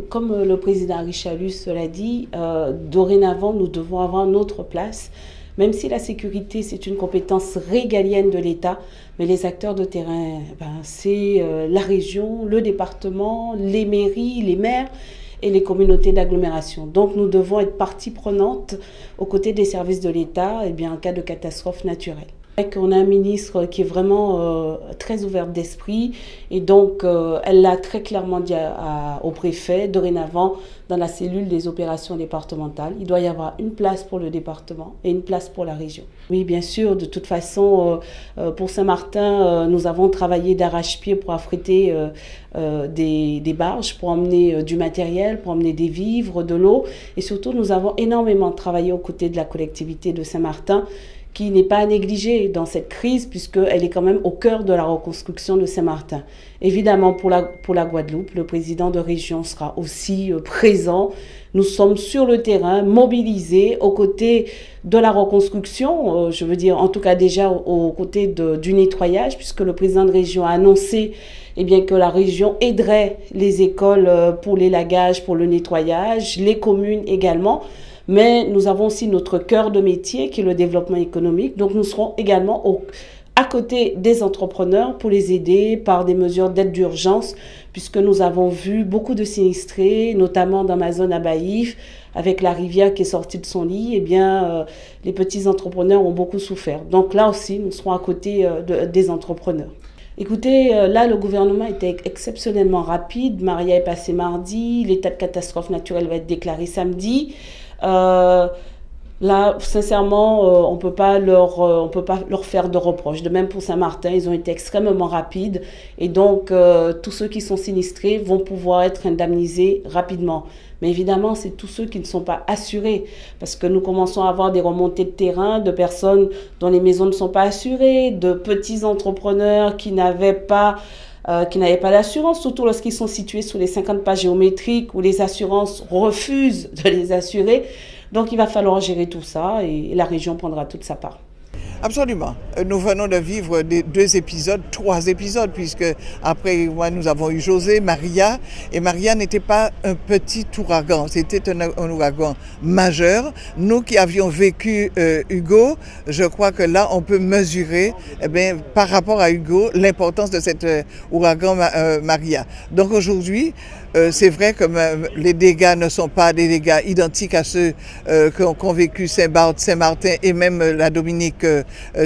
comme le président Richalus l'a dit, dorénavant, nous devons avoir notre place. Même si la sécurité, c'est une compétence régalienne de l'État, mais les acteurs de terrain, c'est la région, le département, les mairies, les maires et les communautés d'agglomération. Donc nous devons être partie prenante aux côtés des services de l'État en cas de catastrophe naturelle. On a un ministre qui est vraiment très ouverte d'esprit et donc elle l'a très clairement dit au préfet, dorénavant dans la cellule des opérations départementales. Il doit y avoir une place pour le département et une place pour la région. Oui, bien sûr, de toute façon, pour Saint-Martin, nous avons travaillé d'arrache-pied pour affréter des barges, pour emmener du matériel, pour emmener des vivres, de l'eau et surtout nous avons énormément travaillé aux côtés de la collectivité de Saint-Martin qui n'est pas à négliger dans cette crise puisqu'elle est quand même au cœur de la reconstruction de Saint-Martin. Évidemment, pour la Guadeloupe, le président de région sera aussi présent. Nous sommes sur le terrain, mobilisés aux côtés de la reconstruction, je veux dire en tout cas déjà aux côtés du nettoyage puisque le président de région a annoncé que la région aiderait les écoles pour l'élagage, pour le nettoyage, les communes également. Mais nous avons aussi notre cœur de métier qui est le développement économique. Donc nous serons également à côté des entrepreneurs pour les aider par des mesures d'aide d'urgence puisque nous avons vu beaucoup de sinistrés, notamment dans ma zone à Baïf, avec la rivière qui est sortie de son lit, les petits entrepreneurs ont beaucoup souffert. Donc là aussi, nous serons à côté des entrepreneurs. Écoutez, là, le gouvernement était exceptionnellement rapide. Maria est passée mardi, l'état de catastrophe naturelle va être déclaré samedi. Là, sincèrement, on peut pas leur faire de reproches. De même pour Saint-Martin, ils ont été extrêmement rapides et donc tous ceux qui sont sinistrés vont pouvoir être indemnisés rapidement. Mais évidemment, c'est tous ceux qui ne sont pas assurés parce que nous commençons à avoir des remontées de terrain de personnes dont les maisons ne sont pas assurées, de petits entrepreneurs qui n'avaient pas d'assurance, surtout lorsqu'ils sont situés sur les 50 pas géométriques où les assurances refusent de les assurer. Donc il va falloir gérer tout ça et la région prendra toute sa part. Absolument. Nous venons de vivre 3 épisodes, puisque après moi nous avons eu José, Maria, et Maria n'était pas un petit ouragan, c'était un ouragan majeur. Nous qui avions vécu Hugo, je crois que là on peut mesurer par rapport à Hugo l'importance de cet ouragan Maria. Donc aujourd'hui, c'est vrai que les dégâts ne sont pas des dégâts identiques à ceux qu'ont vécu Saint-Barth, Saint-Martin et même la Dominique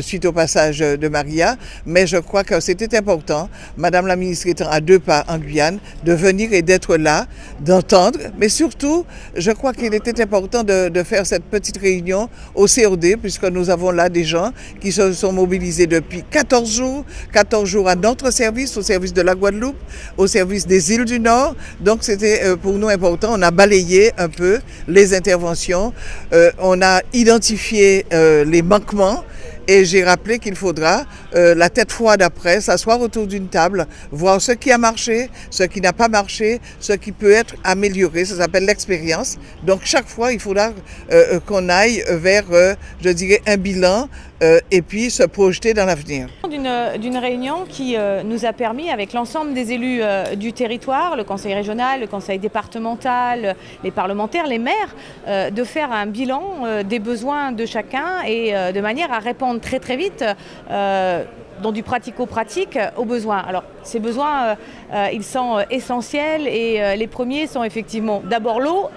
suite au passage de Maria. Mais je crois que c'était important, Madame la ministre étant à 2 pas en Guyane, de venir et d'être là, d'entendre. Mais surtout, je crois qu'il était important de faire cette petite réunion au COD, puisque nous avons là des gens qui se sont mobilisés depuis 14 jours à notre service, au service de la Guadeloupe, au service des îles du Nord. Donc c'était pour nous important, on a balayé un peu les interventions, on a identifié les manquements et j'ai rappelé qu'il faudra, la tête froide après, s'asseoir autour d'une table, voir ce qui a marché, ce qui n'a pas marché, ce qui peut être amélioré, ça s'appelle l'expérience. Donc chaque fois, il faudra qu'on aille vers, je dirais, un bilan et puis se projeter dans l'avenir. D'une réunion qui nous a permis, avec l'ensemble des élus du territoire, le conseil régional, le conseil départemental, les parlementaires, les maires, de faire un bilan des besoins de chacun et de manière à répondre très très vite dans du pratico-pratique aux besoins. Alors ces besoins, ils sont essentiels et les premiers sont effectivement d'abord l'eau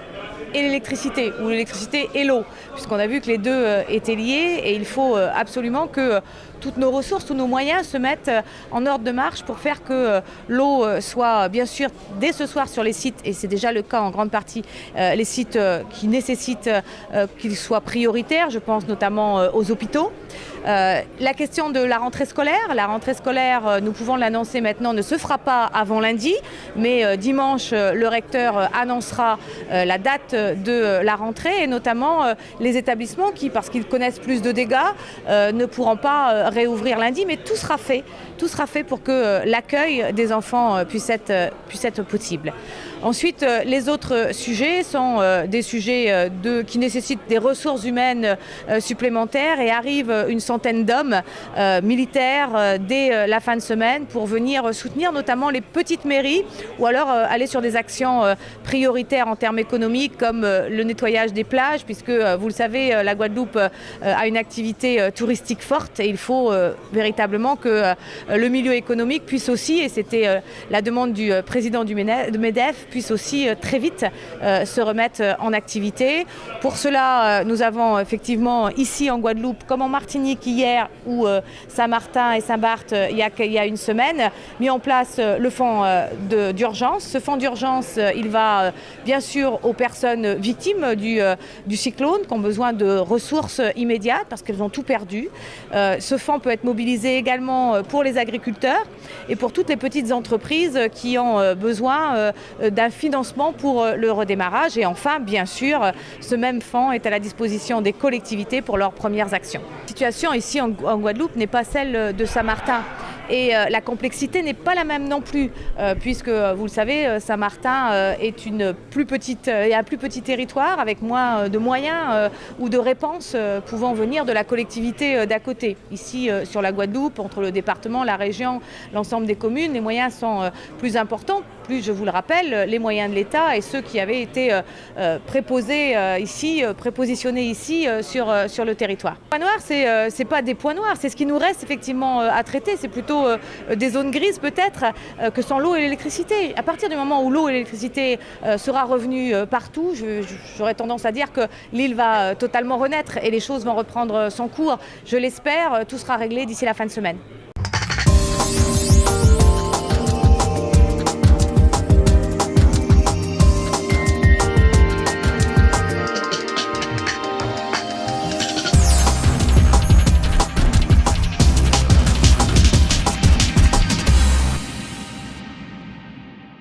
et l'électricité, ou l'électricité et l'eau, puisqu'on a vu que les deux étaient liés et il faut absolument que toutes nos ressources, tous nos moyens se mettent en ordre de marche pour faire que l'eau soit bien sûr dès ce soir sur les sites, et c'est déjà le cas en grande partie, les sites qui nécessitent qu'ils soient prioritaires, je pense notamment aux hôpitaux. La question de la rentrée scolaire, nous pouvons l'annoncer maintenant, ne se fera pas avant lundi, mais dimanche, le recteur annoncera la date de la rentrée et notamment les établissements qui, parce qu'ils connaissent plus de dégâts, ne pourront pas réouvrir lundi, mais tout sera fait pour que l'accueil des enfants puisse être possible. Ensuite, les autres sujets sont des sujets qui nécessitent des ressources humaines supplémentaires et arrive une centaine d'hommes militaires dès la fin de semaine pour venir soutenir notamment les petites mairies ou alors aller sur des actions prioritaires en termes économiques comme le nettoyage des plages puisque vous le savez, la Guadeloupe a une activité touristique forte et il faut véritablement que le milieu économique puisse aussi, et c'était la demande du président du MEDEF, puisse aussi très vite se remettre en activité. Pour cela, nous avons effectivement ici en Guadeloupe, comme en Martinique hier ou Saint-Martin et Saint-Barth il y a une semaine, mis en place le fonds d'urgence. Ce fonds d'urgence, il va bien sûr aux personnes victimes du cyclone qui ont besoin de ressources immédiates parce qu'elles ont tout perdu. Ce fonds peut être mobilisé également pour les agriculteurs et pour toutes les petites entreprises qui ont besoin d'un financement pour le redémarrage. Et enfin, bien sûr, ce même fonds est à la disposition des collectivités pour leurs premières actions. La situation ici en Guadeloupe n'est pas celle de Saint-Martin. Et la complexité n'est pas la même non plus, puisque vous le savez, Saint-Martin est un plus petit territoire avec moins de moyens ou de réponses pouvant venir de la collectivité d'à côté. Ici, sur la Guadeloupe, entre le département, la région, l'ensemble des communes, les moyens sont plus importants. Plus, je vous le rappelle, les moyens de l'État et ceux qui avaient été prépositionnés ici sur le territoire. Les points noirs, c'est pas des points noirs, c'est ce qui nous reste effectivement à traiter, c'est plutôt des zones grises peut-être que sont l'eau et l'électricité. À partir du moment où l'eau et l'électricité sera revenue partout, j'aurais tendance à dire que l'île va totalement renaître et les choses vont reprendre son cours. Je l'espère, tout sera réglé d'ici la fin de semaine.